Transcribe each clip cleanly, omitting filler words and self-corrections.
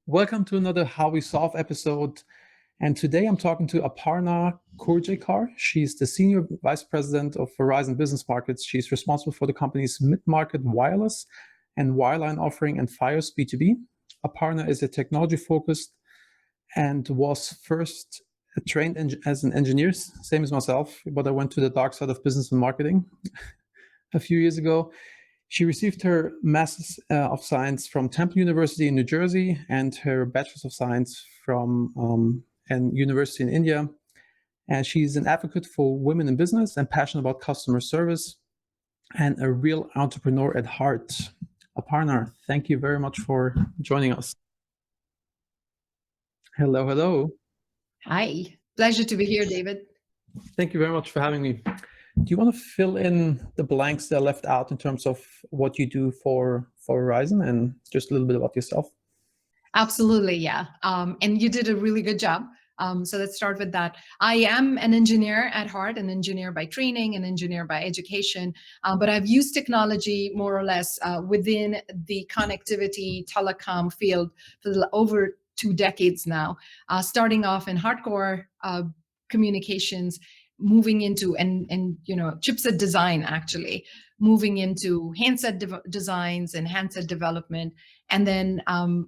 Welcome to another How We Solve episode. And today I'm talking to Aparna Khurjekar. She's the Senior Vice President of Verizon Business Markets. She's responsible for the company's mid-market wireless and wireline offering and Fios B2B. Aparna is a technology-focused and was first trained as an engineer, same as myself, but I went to the dark side of business and marketing a few years ago. She received her Master's of Science from Temple University in New Jersey and her Bachelor's of Science from an university in India. And she's an advocate for women in business and passionate about customer service and a real entrepreneur at heart. Aparna, thank you very much for joining us. Hello, hello. Hi, pleasure to be here, David. Thank you very much for having me. Do you want to fill in the blanks that are left out in terms of what you do for Verizon and just a little bit about yourself? Absolutely, yeah. And you did a really good job. So let's start with that. I am an engineer at heart, an engineer by training, an engineer by education, but I've used technology more or less within the connectivity telecom field for over 2 decades now, starting off in hardcore communications, moving into and chipset design, actually moving into handset designs and handset development, and then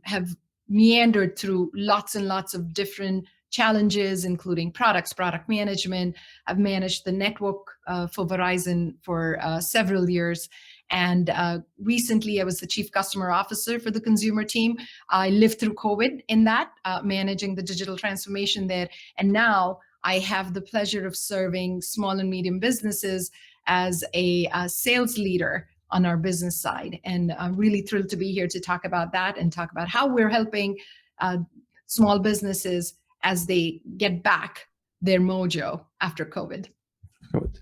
have meandered through lots and lots of different challenges, including product management. I've managed the network for Verizon for several years. And recently, I was the chief customer officer for the consumer team. I lived through COVID in that, managing the digital transformation there. And now I have the pleasure of serving small and medium businesses as a sales leader on our business side. And I'm really thrilled to be here to talk about that and talk about how we're helping small businesses as they get back their mojo after COVID. Good.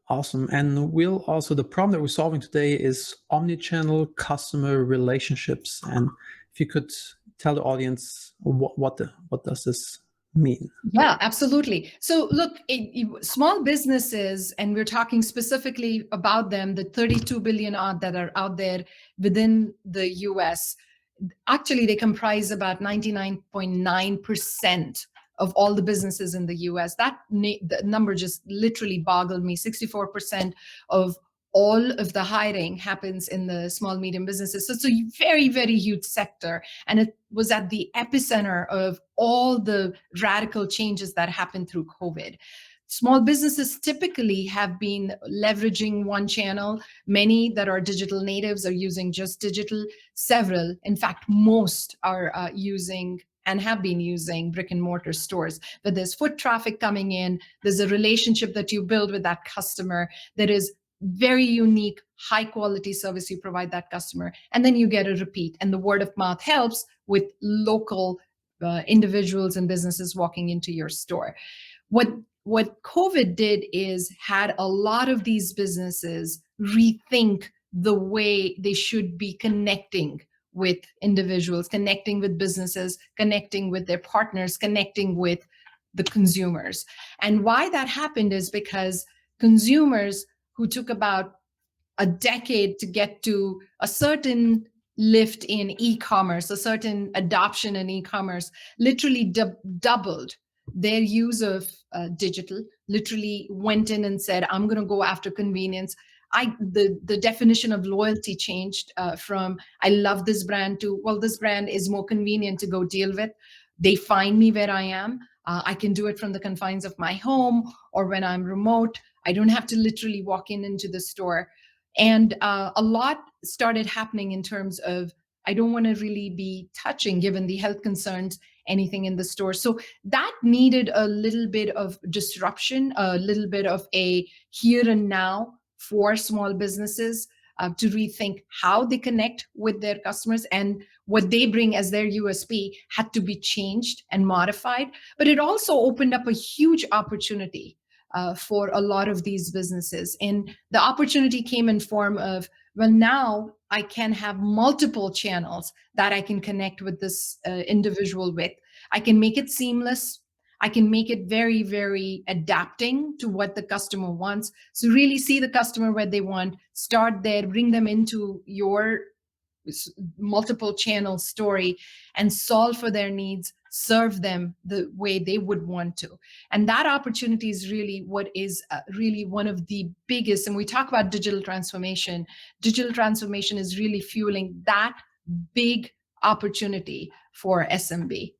Awesome. And the problem that we're solving today is omnichannel customer relationships. And if you could tell the audience what does this mean? Yeah, absolutely. So look, small businesses, and we're talking specifically about them, the 32 billion odd that are out there within the US, actually they comprise about 99.9% of all the businesses in the US. The number just literally boggled me. 64% of all of the hiring happens in the small, medium businesses. So it's a very, very huge sector. And it was at the epicenter of all the radical changes that happened through COVID. Small businesses typically have been leveraging one channel. Many that are digital natives are using just digital. Several, in fact, most are using and have been using brick and mortar stores. But there's foot traffic coming in. There's a relationship that you build with that customer that is very unique, high quality service you provide that customer. And then you get a repeat. And the word of mouth helps with local individuals and businesses walking into your store. What COVID did is had a lot of these businesses rethink the way they should be connecting with individuals, connecting with businesses, connecting with their partners, connecting with the consumers. And why that happened is because consumers who took about a decade to get to a certain lift in e-commerce, a certain adoption in e-commerce, literally doubled their use of digital, literally went in and said, I'm going to go after convenience. The definition of loyalty changed from I love this brand to, well, this brand is more convenient to go deal with. They find me where I am. I can do it from the confines of my home or when I'm remote. I don't have to literally walk into the store. And a lot started happening in terms of, I don't want to really be touching, given the health concerns, anything in the store. So that needed a little bit of disruption, a little bit of a here and now for small businesses to rethink how they connect with their customers, and what they bring as their U.S.P had to be changed and modified. But it also opened up a huge opportunity for a lot of these businesses. And the opportunity came in form of, well, now I can have multiple channels that I can connect with this individual with. I can make it seamless. I can make it very, very adapting to what the customer wants. So really see the customer where they want, start there, bring them into your multiple channel story and solve for their needs, serve them the way they would want to. And that opportunity is really what is really one of the biggest. And we talk about digital transformation. Digital transformation is really fueling that big opportunity for SMB.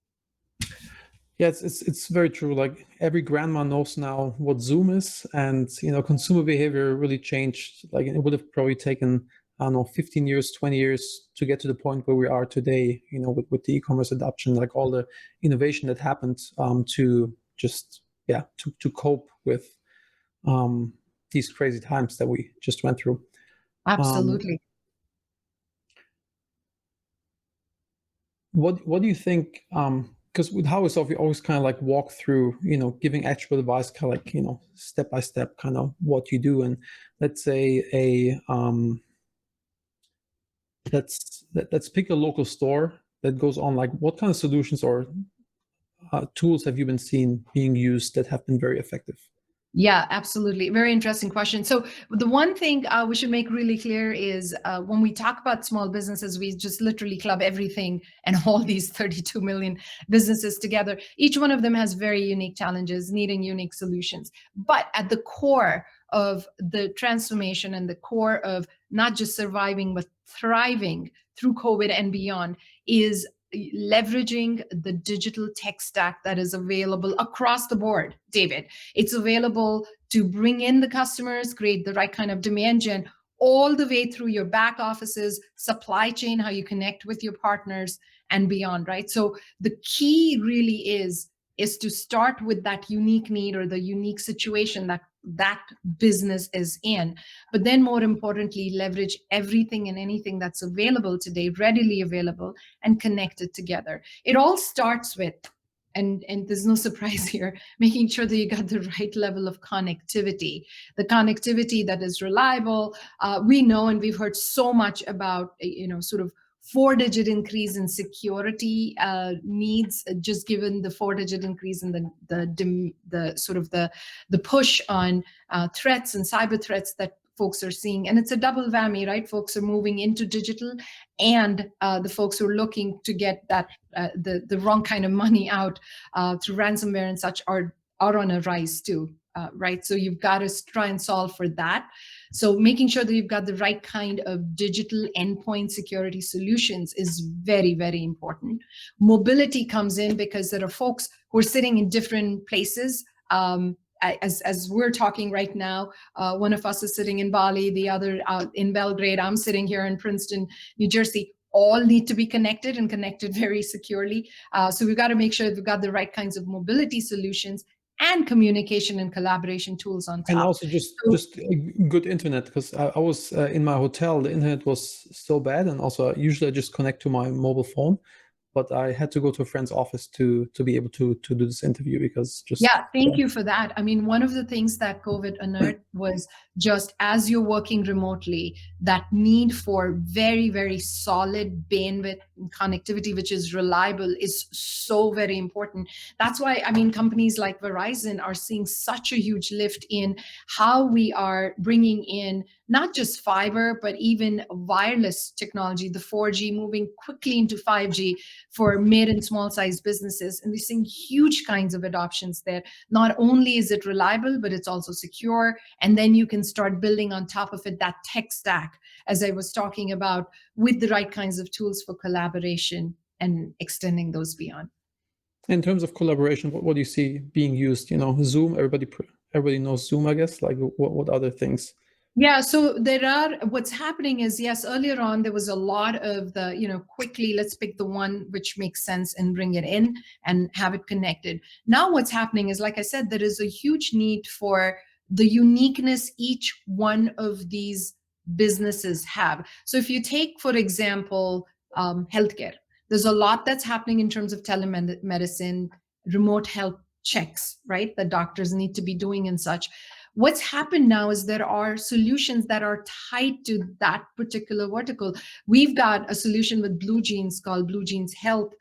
Yeah, it's very true. Like every grandma knows now what Zoom is, and consumer behavior really changed. Like it would have probably taken, I don't know, 15 years, 20 years to get to the point where we are today. With the e-commerce adoption, like all the innovation that happened to just to cope with these crazy times that we just went through. Absolutely. What do you think? Because with How We Solve, we always kind of like walk through, giving actual advice, kind of like, step by step, kind of what you do. And let's say let's pick a local store that goes on. Like, what kind of solutions or tools have you been seeing being used that have been very effective? Yeah, absolutely. Very interesting question. So the one thing we should make really clear is when we talk about small businesses, we just literally club everything and all these 32 million businesses together. Each one of them has very unique challenges, needing unique solutions. But at the core of the transformation and the core of not just surviving, but thriving through COVID and beyond is leveraging the digital tech stack that is available across the board, David. It's available to bring in the customers, create the right kind of demand gen, all the way through your back offices, supply chain, how you connect with your partners and beyond, right? So the key really is to start with that unique need or the unique situation that business is in, but then more importantly, leverage everything and anything that's available today, readily available, and connect it together. It all starts with, and there's no surprise here, making sure that you got the right level of connectivity, the connectivity that is reliable. We know, and we've heard so much about, sort of 4-digit increase in security needs, just given the 4-digit increase in the sort of the push on threats and cyber threats that folks are seeing. And it's a double whammy, right? Folks are moving into digital, and the folks who are looking to get that the wrong kind of money out through ransomware and such are on a rise too, right? So you've got to try and solve for that. So making sure that you've got the right kind of digital endpoint security solutions is very, very important. Mobility comes in because there are folks who are sitting in different places. As we're talking right now, one of us is sitting in Bali, the other in Belgrade. I'm sitting here in Princeton, New Jersey. All need to be connected and connected very securely. So we've got to make sure that we've got the right kinds of mobility solutions and communication and collaboration tools on top. And also just good internet, because I was in my hotel, the internet was so bad, and also usually I just connect to my mobile phone, but I had to go to a friend's office to be able to do this interview because thank you for that. I mean, one of the things that COVID unearthed was just as you're working remotely, that need for very, very solid bandwidth and connectivity, which is reliable, is so very important. That's why, I mean, companies like Verizon are seeing such a huge lift in how we are bringing in not just fiber, but even wireless technology, the 4G moving quickly into 5G for mid and small sized businesses. And we're seeing huge kinds of adoptions there. Not only is it reliable, but it's also secure. And then you can start building on top of it that tech stack, as I was talking about, with the right kinds of tools for collaboration and extending those beyond. In terms of collaboration, what do you see being used? Zoom, everybody knows Zoom, I guess. Like what other things? Yeah, so what's happening is, yes, earlier on, there was a lot of the, quickly, let's pick the one which makes sense and bring it in and have it connected. Now what's happening is, like I said, there is a huge need for the uniqueness each one of these businesses have. So if you take, for example, healthcare, there's a lot that's happening in terms of telemedicine, remote health checks, right? That doctors need to be doing and such. What's happened now is there are solutions that are tied to that particular vertical. We've got a solution with Blue Jeans called Blue Jeans Health,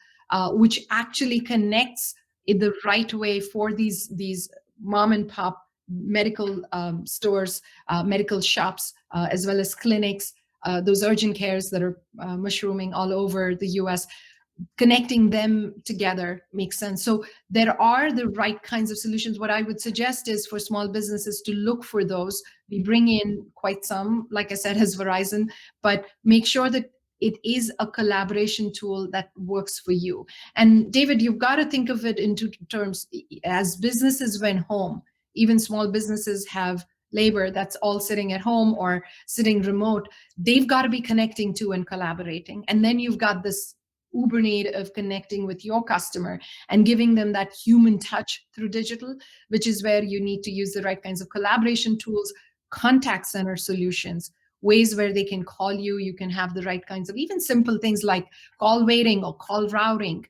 which actually connects in the right way for these mom and pop medical stores, medical shops, as well as clinics, those urgent cares that are mushrooming all over the US. Connecting them together makes sense. So there are the right kinds of solutions. What I would suggest is for small businesses to look for those. We bring in quite some, like I said, as Verizon, but make sure that it is a collaboration tool that works for you. And David, you've got to think of it in two terms. As businesses went home, even small businesses have labor that's all sitting at home or sitting remote. They've got to be connecting to and collaborating. And then you've got this uber need of connecting with your customer and giving them that human touch through digital, which is where you need to use the right kinds of collaboration tools, contact center solutions, ways where they can call you. You can have the right kinds of even simple things like call waiting or call routing.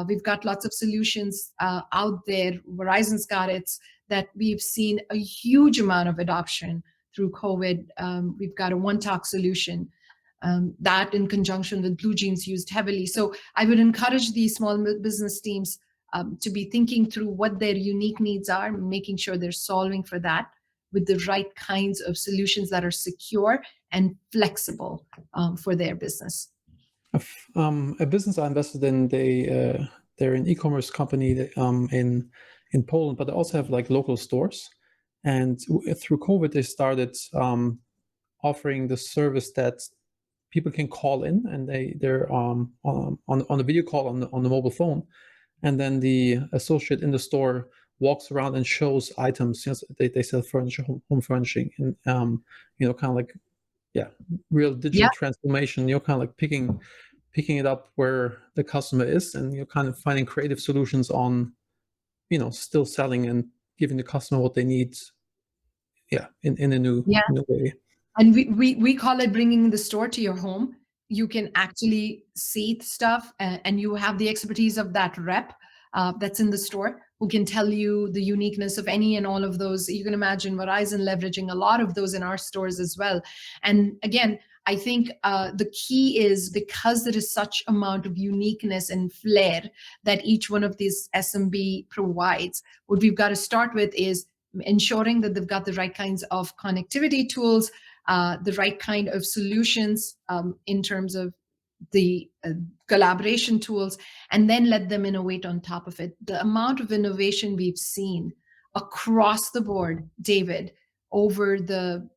We've got lots of solutions out there. Verizon's got it that we've seen a huge amount of adoption through COVID. We've got a one-talk solution that in conjunction with Blue Jeans used heavily. So I would encourage these small business teams to be thinking through what their unique needs are, making sure they're solving for that with the right kinds of solutions that are secure and flexible for their business. A business I invested in, they're an e-commerce company in Poland, but they also have like local stores. And through COVID, they started offering the service that people can call in, and they're on a video call on the mobile phone, and then the associate in the store walks around and shows items. You know, they sell furniture, home furnishing, and kind of like real digital transformation. You're kind of like picking it up where the customer is, and you're kind of finding creative solutions on, still selling and giving the customer what they need. In a new way. And we call it bringing the store to your home. You can actually see stuff, and you have the expertise of that rep that's in the store who can tell you the uniqueness of any and all of those. You can imagine Verizon leveraging a lot of those in our stores as well. And again, I think the key is because there is such amount of uniqueness and flair that each one of these SMB provides, what we've got to start with is ensuring that they've got the right kinds of connectivity tools, the right kind of solutions in terms of the collaboration tools, and then let them innovate on top of it. The amount of innovation we've seen across the board, David, over the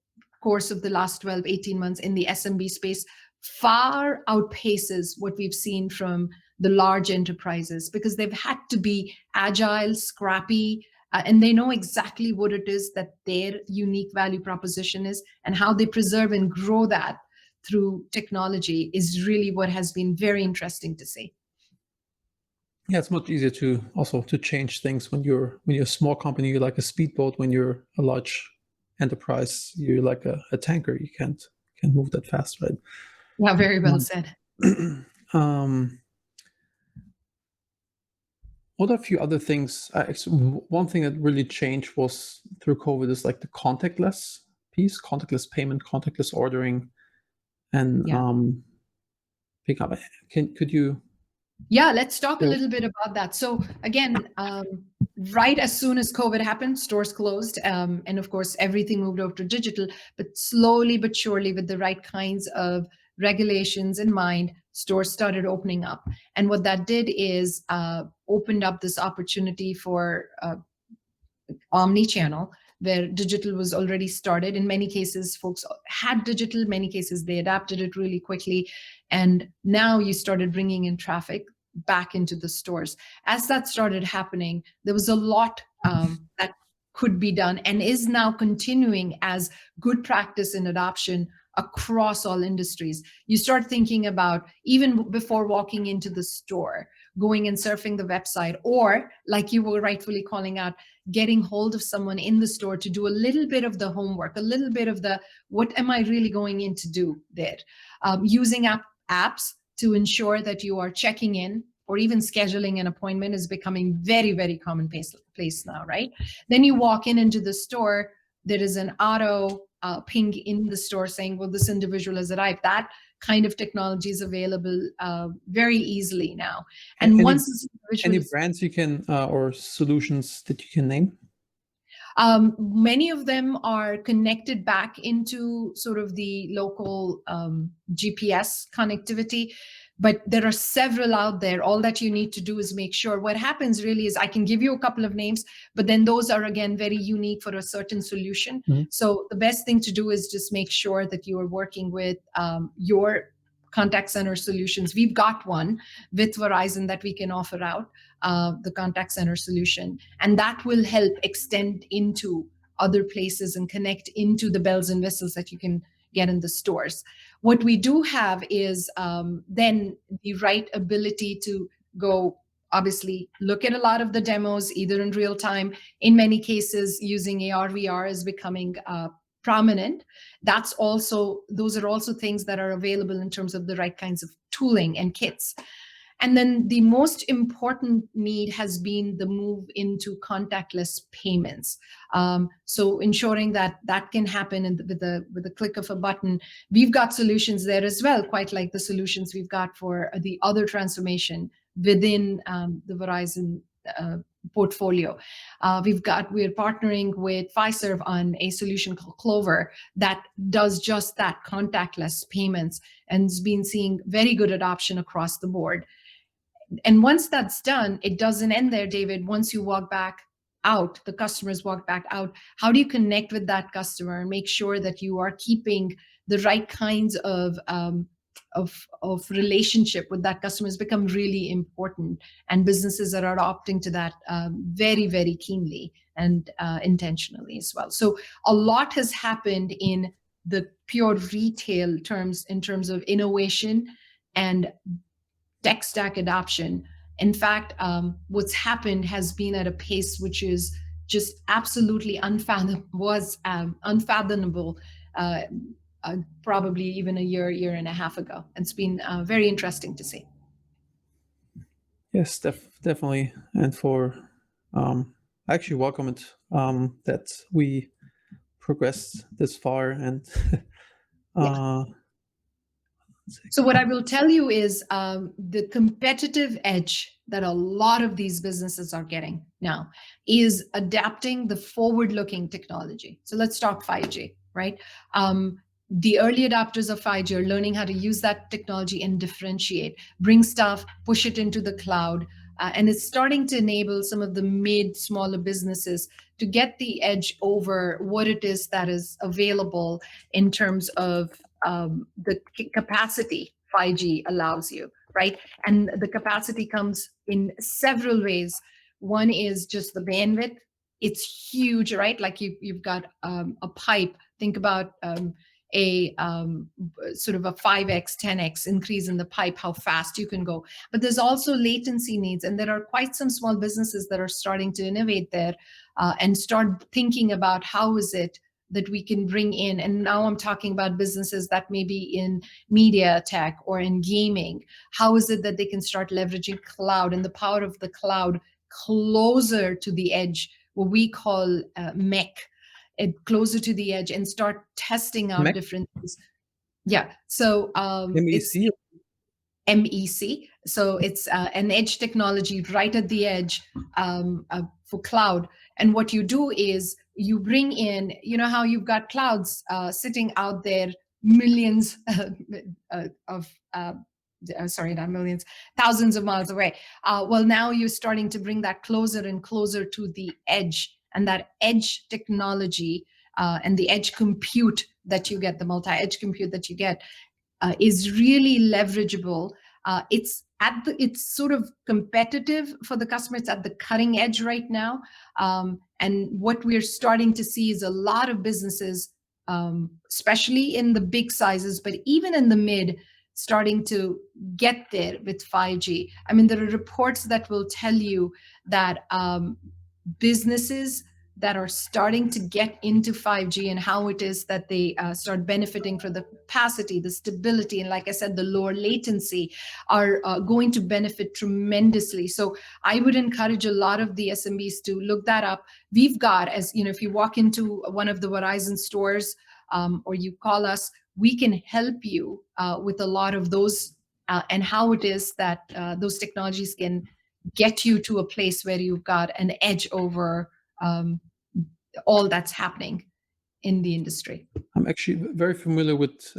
course of the last 12, 18 months in the SMB space far outpaces what we've seen from the large enterprises, because they've had to be agile, scrappy, and they know exactly what it is that their unique value proposition is, and how they preserve and grow that through technology is really what has been very interesting to see. Yeah, it's much easier to change things when you're a small company. You're like a speedboat. When you're a large enterprise, you're like a tanker. You can't move that fast, right? Yeah, very well said. What are a few other things? One thing that really changed was through COVID is like the contactless piece, contactless payment, contactless ordering, and pick up. Could you? Yeah, let's talk a little bit about that. So again, right as soon as COVID happened, stores closed, and of course everything moved over to digital. But slowly but surely, with the right kinds of regulations in mind, stores started opening up. And what that did is opened up this opportunity for omni-channel, where digital was already started. In many cases, folks had digital. In many cases, they adapted it really quickly. And now you started bringing in traffic back into the stores. As that started happening, there was a lot that could be done and is now continuing as good practice in adoption across all industries. You start thinking about, even before walking into the store, going and surfing the website, or like you were rightfully calling out, getting hold of someone in the store to do a little bit of the homework, a little bit of the, what am I really going in to do there? Using apps to ensure that you are checking in or even scheduling an appointment is becoming very, very commonplace now, right? Then you walk into the store, there is an auto ping in the store saying, well, this individual has arrived. That kind of technology is available very easily now. And once this individual any brands you can or solutions that you can name? Many of them are connected back into sort of the local GPS connectivity, but there are several out there. All that you need to do is make sure. What happens really is I can give you a couple of names, but then those are again very unique for a certain solution. Mhm. So the best thing to do is just make sure that you are working with your contact center solutions. We've got one with Verizon that we can offer out, the contact center solution, and that will help extend into other places and connect into the bells and whistles that you can get in the stores. What we do have is then the right ability to go, obviously, look at a lot of the demos, either in real time. In many cases, using AR, VR is becoming prominent. Those are also things that are available in terms of the right kinds of tooling and kits. And then the most important need has been the move into contactless payments. So ensuring that that can happen with the click of a button. We've got solutions there as well, quite like the solutions we've got for the other transformation within the Verizon portfolio. We're partnering with Fiserv on a solution called Clover that does just that, contactless payments, and has been seeing very good adoption across the board. And once that's done, it doesn't end there, David. Once you walk back out, the customers walk back out, how do you connect with that customer and make sure that you are keeping the right kinds of relationship with that customer has become really important, and businesses are adopting to that very, very keenly and intentionally as well. So a lot has happened in the pure retail terms, in terms of innovation and tech stack adoption. In fact, what's happened has been at a pace which is just absolutely unfathomable, probably even a year and a half ago. It's been very interesting to see. Yes, definitely. And for I actually welcome it that we progressed this far. And so what I will tell you is the competitive edge that a lot of these businesses are getting now is adapting the forward-looking technology. So let's talk 5G, right? The early adopters of 5G are learning how to use that technology and differentiate, bring stuff, push it into the cloud. And it's starting to enable some of the smaller businesses to get the edge over what it is that is available in terms of the capacity 5G allows you, right? And the capacity comes in several ways. One is just the bandwidth. It's huge, right? Like you've got a pipe. Think about a sort of a 5x, 10x increase in the pipe, how fast you can go. But there's also latency needs, and there are quite some small businesses that are starting to innovate there and start thinking about how is it that we can bring in. And now I'm talking about businesses that may be in media tech or in gaming. How is it that they can start leveraging cloud and the power of the cloud closer to the edge, what we call MEC, closer to the edge, and start testing out different things. Yeah, so it's MEC. MEC. So it's an edge technology right at the edge for cloud. And what you do is you bring in, you know how you've got clouds sitting out there, millions sorry, not millions, thousands of miles away. Well, now you're starting to bring that closer and closer to the edge, and that edge technology and the edge compute that you get, the multi-edge compute that you get, is really leverageable. It's sort of competitive for the customer. It's at the cutting edge right now. And what we're starting to see is a lot of businesses, especially in the big sizes, but even in the mid, starting to get there with 5G. I mean, there are reports that will tell you that businesses that are starting to get into 5G and how it is that they start benefiting from the capacity, the stability, and like I said, the lower latency are going to benefit tremendously. So I would encourage a lot of the SMBs to look that up. We've got, as you know, if you walk into one of the Verizon stores or you call us, we can help you with a lot of those and how it is that those technologies can get you to a place where you've got an edge over all that's happening in the industry. I'm actually very familiar with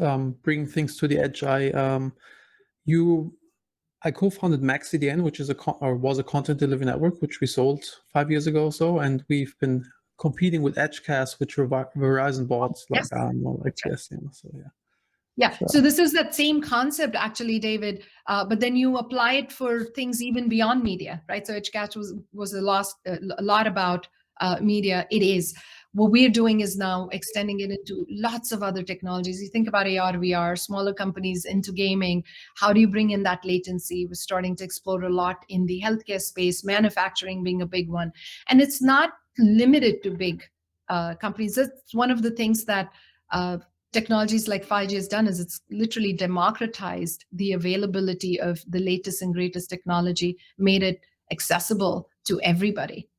bringing things to the edge. I co-founded MaxCDN, which is was a content delivery network, which we sold 5 years ago or so, and we've been competing with Edgecast, which Verizon bought like Yes, like that's right. yes, so yeah. Yeah, so this is that same concept actually, David, but then you apply it for things even beyond media, right? So Edgecast was a lot about media. It is. What we're doing is now extending it into lots of other technologies. You think about AR, VR, smaller companies into gaming. How do you bring in that latency? We're starting to explore a lot in the healthcare space, manufacturing being a big one. And it's not limited to big companies. That's one of the things that technologies like 5G has done, is it's literally democratized the availability of the latest and greatest technology, made it accessible to everybody.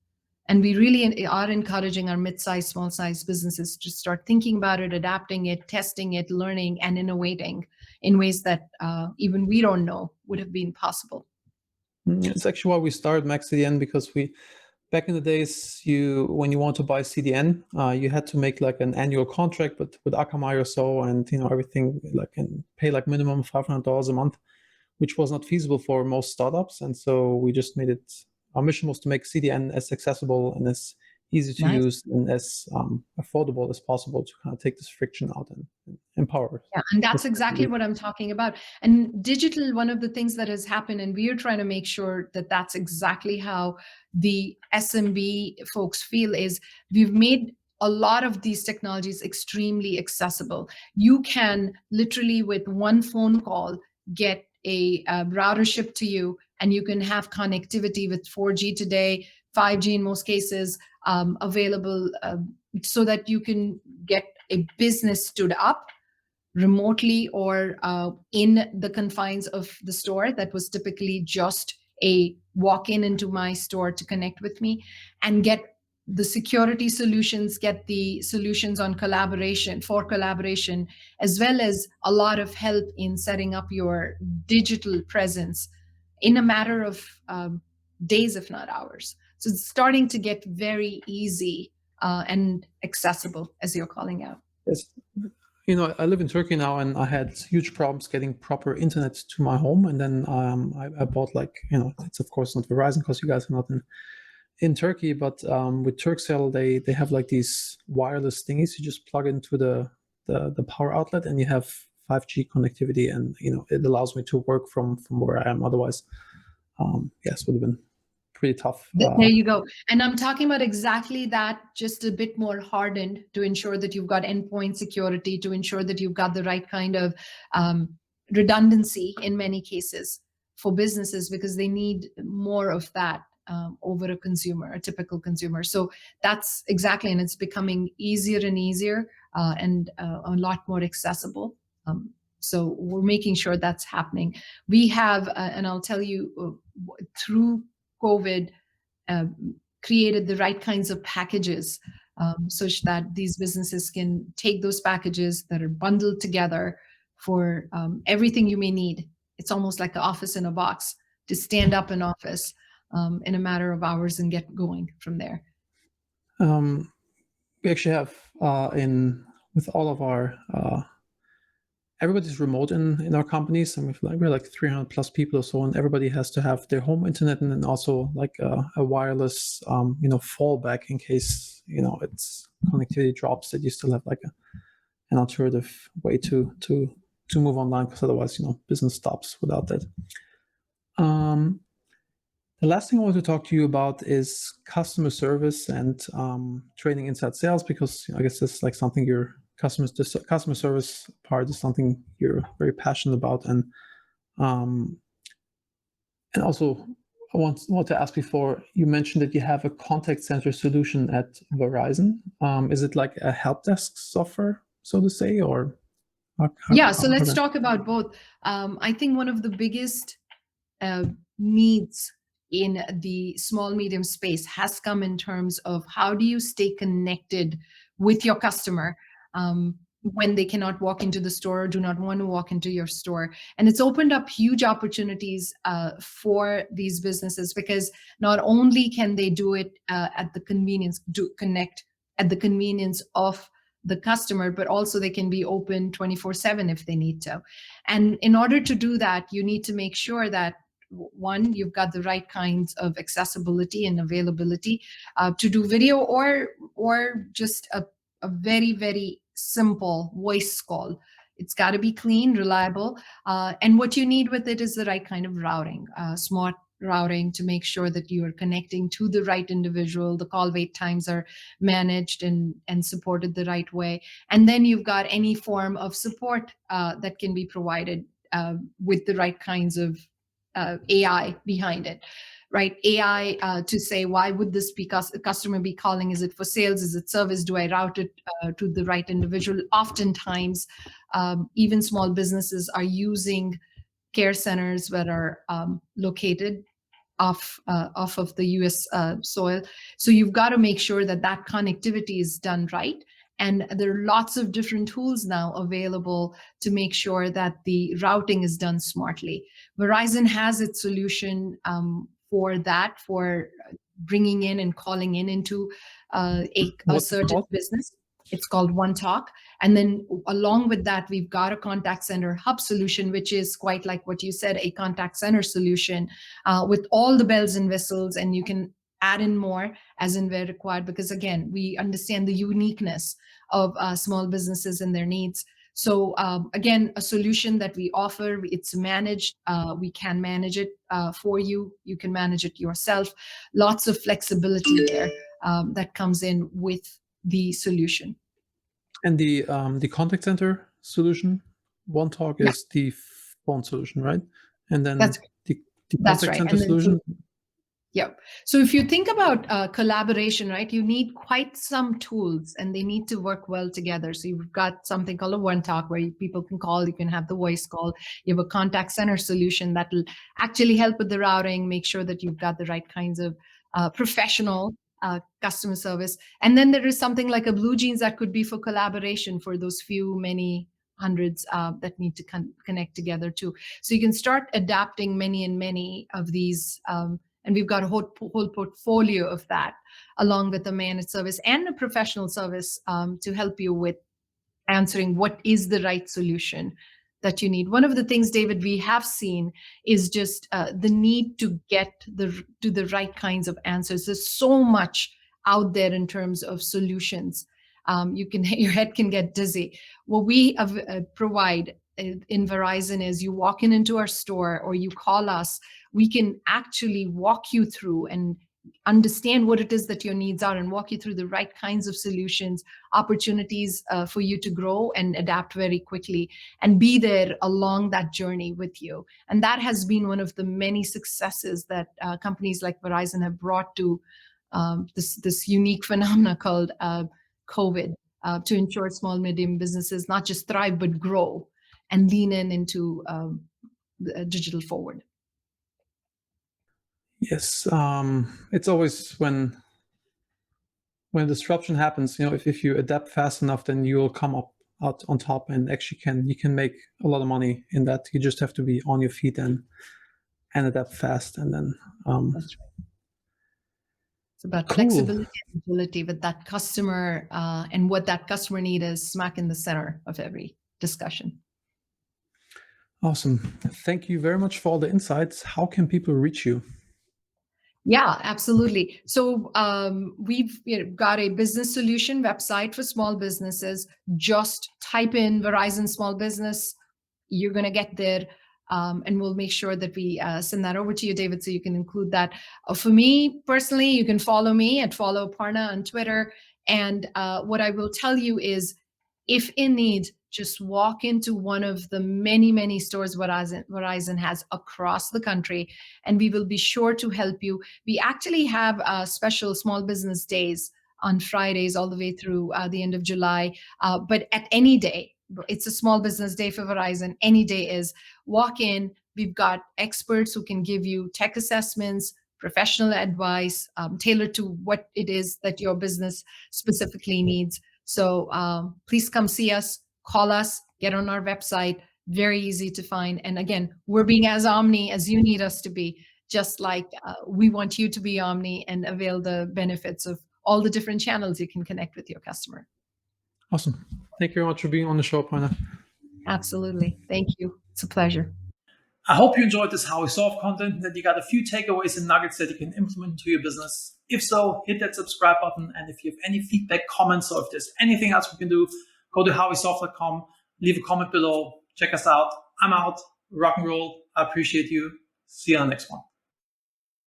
And we really are encouraging our mid-sized, small-sized businesses to start thinking about it, adapting it, testing it, learning, and innovating in ways that even we don't know would have been possible. It's actually why we started MaxCDN, because back in the days, when you want to buy CDN, you had to make like an annual contract with Akamai or so, and everything and pay like minimum $500 a month, which was not feasible for most startups. And so we just made it. Our mission was to make CDN as accessible and as easy to use and as affordable as possible, to kind of take this friction out and empower. Yeah, and that's exactly what I'm talking about. And digital, one of the things that has happened, and we are trying to make sure that that's exactly how the SMB folks feel, is we've made a lot of these technologies extremely accessible. You can literally, with one phone call, get a router shipped to you, and you can have connectivity with 4G today, 5G in most cases, available, so that you can get a business stood up remotely or in the confines of the store that was typically just a walk-in into my store to connect with me, and get the security solutions, get the solutions on collaboration, as well as a lot of help in setting up your digital presence in a matter of days, if not hours. So it's starting to get very easy and accessible, as you're calling out. Yes. I live in Turkey now, and I had huge problems getting proper internet to my home. And then I bought it's of course not Verizon, because you guys are not in Turkey, but with Turkcell, they have like these wireless thingies. You just plug into the power outlet, and you have 5G connectivity, and it allows me to work from where I am. Otherwise, yes, would have been pretty tough. There you go. And I'm talking about exactly that, just a bit more hardened, to ensure that you've got endpoint security, to ensure that you've got the right kind of redundancy in many cases for businesses, because they need more of that over a typical consumer. So that's exactly, and it's becoming easier and easier and a lot more accessible. So we're making sure that's happening. We have, and I'll tell you, through COVID, created the right kinds of packages such that these businesses can take those packages that are bundled together for everything you may need. It's almost like an office in a box, to stand up an office in a matter of hours and get going from there. We actually have with all of our everybody's remote in our companies, and we're like 300 plus people or so, and everybody has to have their home internet, and then also like a wireless fallback in case its connectivity drops, that you still have like an alternative way to move online, because otherwise business stops without that. The last thing I want to talk to you about is customer service and training inside sales, because I guess that's like something the customer service part is something you're very passionate about. And also I want to ask, before you mentioned that you have a contact center solution at Verizon. Is it like a help desk software, so to say, or? So let's talk about both. I think one of the biggest needs in the small medium space has come in terms of how do you stay connected with your customer when they cannot walk into the store or do not want to walk into your store. And it's opened up huge opportunities for these businesses, because not only can they do it at the convenience, connect at the convenience of the customer, but also they can be open 24/7 if they need to. And in order to do that, you need to make sure that one, you've got the right kinds of accessibility and availability to do video or just a very, very simple voice call. It's got to be clean, reliable. And what you need with it is the right kind of routing, smart routing to make sure that you are connecting to the right individual. The call wait times are managed and supported the right way. And then you've got any form of support that can be provided with the right kinds of AI behind it, right? AI to say, why would this be customer be calling? Is it for sales? Is it service? Do I route it to the right individual? Oftentimes, even small businesses are using care centers that are located off of the U.S. Soil. So you've got to make sure that that connectivity is done right. And there are lots of different tools now available to make sure that the routing is done smartly. Verizon has its solution for that, for bringing in and calling in into a certain business. It's called One Talk. And then along with that, we've got a contact center hub solution, which is quite like what you said, a contact center solution with all the bells and whistles, and you can add in more as and where required, because again, we understand the uniqueness of small businesses and their needs. So again, a solution that we offer, it's managed. We can manage it for you. You can manage it yourself. Lots of flexibility there that comes in with the solution. And the contact center solution, One Talk is the phone solution, right? And then the contact center solution. Yeah. So if you think about collaboration, right, you need quite some tools and they need to work well together. So you've got something called a One Talk where people can call, you can have the voice call. You have a contact center solution that will actually help with the routing, make sure that you've got the right kinds of professional customer service. And then there is something like a Blue Jeans that could be for collaboration for those many hundreds that need to connect together too. So you can start adapting many of these and we've got a whole portfolio of that, along with a managed service and a professional service to help you with answering what is the right solution that you need. One of the things, David, we have seen is just the need to get to the right kinds of answers. There's so much out there in terms of solutions. Your head can get dizzy. What we provide in Verizon is you walk into our store or you call us, we can actually walk you through and understand what it is that your needs are and walk you through the right kinds of solutions, opportunities for you to grow and adapt very quickly and be there along that journey with you. And that has been one of the many successes that companies like Verizon have brought to this unique phenomena called COVID to ensure small, medium businesses not just thrive, but grow and lean into digital forward. Yes, it's always when disruption happens, if you adapt fast enough, then you will come out on top and actually you can make a lot of money in that. You just have to be on your feet and adapt fast, and then that's right. It's about flexibility and agility with that customer and what that customer need is smack in the center of every discussion. Awesome. Thank you very much for all the insights. How can people reach you? Yeah, absolutely. So we've got a business solution website for small businesses. Just type in Verizon Small Business. You're going to get there. And we'll make sure that we send that over to you, David, so you can include that. For me personally, you can follow me at follow Aparna on Twitter. And what I will tell you is, if in need, just walk into one of the many stores Verizon has across the country, and we will be sure to help you. We actually have special small business days on Fridays all the way through the end of July. But at any day, it's a small business day for Verizon. Any day is walk in. We've got experts who can give you tech assessments, professional advice, tailored to what it is that your business specifically needs. So please come see us, call us, get on our website. Very easy to find. And again, we're being as omni as you need us to be, just like we want you to be omni and avail the benefits of all the different channels you can connect with your customer. Awesome. Thank you very much for being on the show, Aparna. Absolutely. Thank you. It's a pleasure. I hope you enjoyed this How We Solve content, that you got a few takeaways and nuggets that you can implement into your business. If so, hit that subscribe button. And if you have any feedback, comments, or if there's anything else we can do, go to howwesolve.com, leave a comment below, check us out. I'm out. Rock and roll. I appreciate you. See you on the next one.